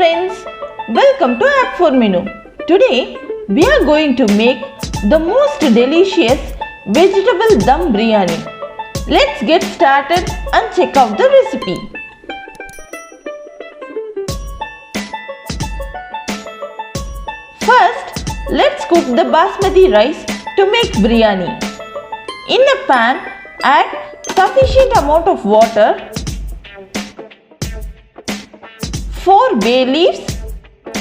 friends, welcome to Ap4 menu. Today we are going to make the most delicious vegetable dum biryani. Let's get started and check out the recipe. First, let's cook the basmati rice to make biryani. In a pan, add sufficient amount of water, 4 bay leaves,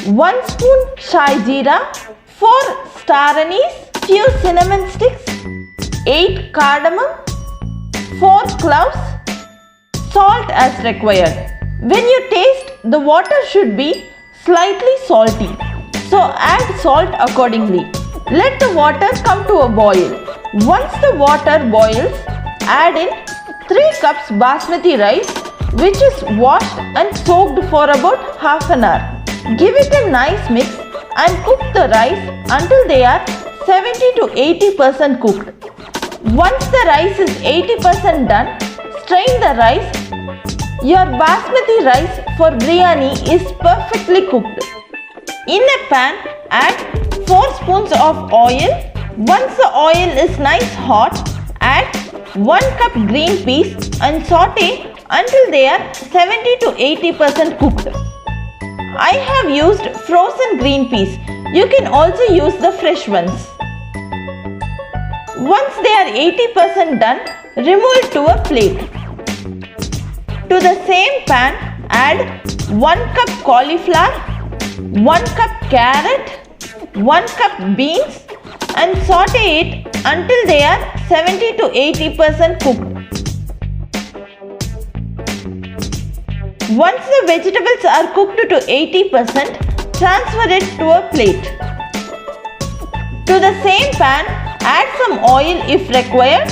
1 spoon chai jeera, 4 star anise, few cinnamon sticks, 8 cardamom, 4 cloves, salt as required. When you taste, the water should be slightly salty, so add salt accordingly. Let the water come to a boil. Once the water boils, add in 3 cups basmati rice, which is washed and soaked for about half an hour. Give it a nice mix and cook the rice until they are 70 to 80% cooked. Once the rice is 80% done, strain the rice. Your basmati rice for biryani is perfectly cooked. In a pan, add 4 spoons of oil. Once the oil is nice hot, add 1 cup green peas and saute until they are 70 to 80% cooked. I have used frozen green peas. You can also use the fresh ones. Once they are 80% done, remove it to a plate. To the same pan, add 1 cup cauliflower, 1 cup carrot, 1 cup beans and saute it until they are 70 to 80% cooked. Once the vegetables are cooked to 80%, transfer it to a plate. To the same pan, add some oil if required.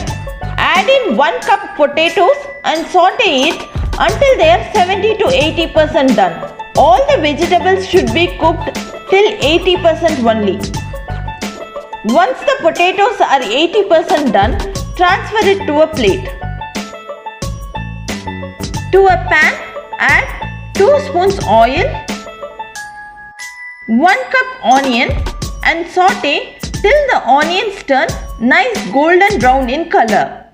Add in 1 cup potatoes and saute it until they are 70 to 80% done. All the vegetables should be cooked till 80% only. Once the potatoes are 80% done, transfer it to a plate. To a pan, add 2 spoons oil, 1 cup onion and saute till the onions turn nice golden brown in color.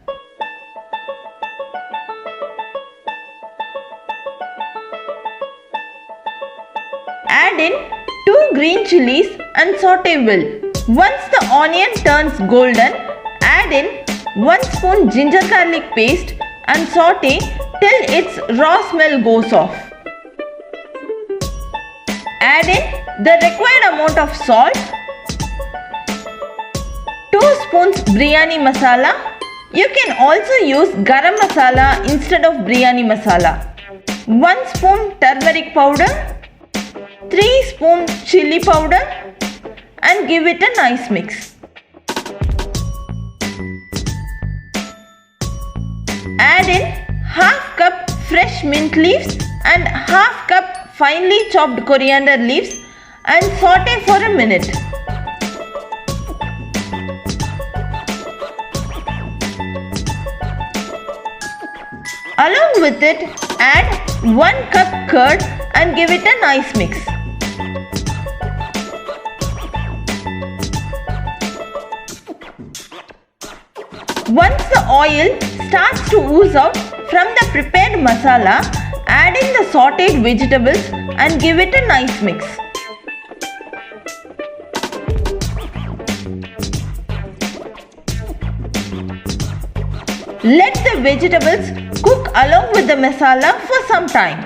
Add in 2 green chilies and saute well. Once the onion turns golden, add in 1 spoon ginger garlic paste and saute till its raw smell goes off. Add in the required amount of salt, 2 spoons Biriyani Masala. You can also use Garam Masala instead of Biriyani Masala. 1 spoon Turmeric Powder, 3 spoons Chilli Powder and give it a nice mix. Add in half cup fresh mint leaves and half cup finely chopped coriander leaves and saute for a minute. Along with it, add 1 cup curd and give it a nice mix. Once the oil starts to ooze out from the prepared masala, add in the sauteed vegetables and give it a nice mix. Let the vegetables cook along with the masala for some time.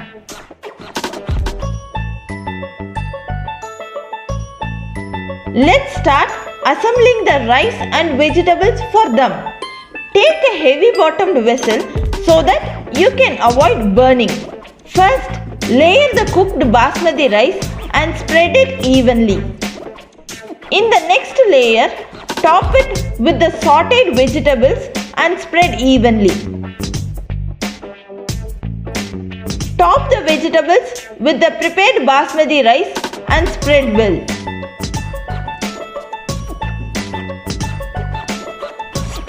Let's start assembling the rice and vegetables for dum. Take a heavy bottomed vessel so that you can avoid burning. First, layer the cooked basmati rice and spread it evenly. In the next layer, top it with the sauteed vegetables and spread evenly. Top the vegetables with the prepared basmati rice and spread well.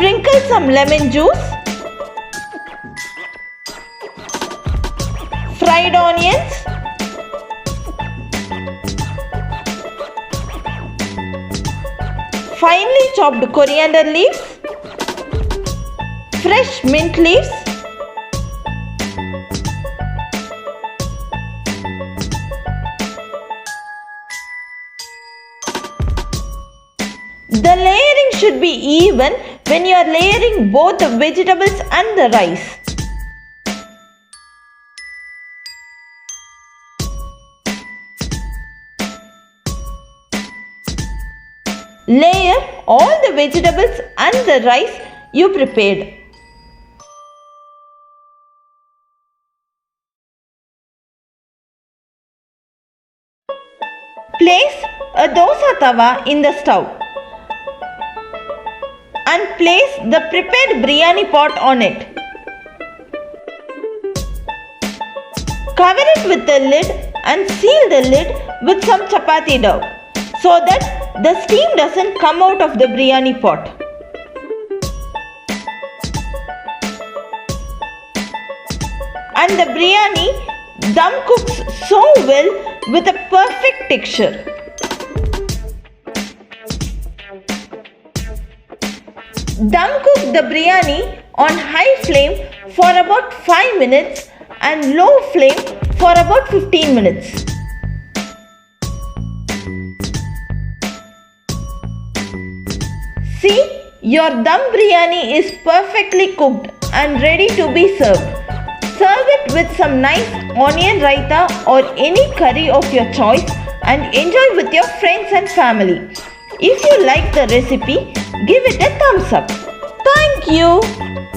Sprinkle some lemon juice, fried onions, finely chopped coriander leaves, fresh mint leaves, the layering should be even when you are layering both the vegetables and the rice. Layer all the vegetables and the rice you prepared. Place a dosa tawa in the stove and place the prepared biryani pot on it. Cover it with the lid and seal the lid with some chapathi dough so that the steam doesn't come out of the biryani pot. And the biryani dum cooks so well with a perfect texture. Dum cook the biryani on high flame for about 5 minutes and low flame for about 15 minutes. See, your dum biryani is perfectly cooked and ready to be served. Serve it with some nice onion raitha or any curry of your choice and enjoy with your friends and family. If you like the recipe, give it a thumbs up. Thank you.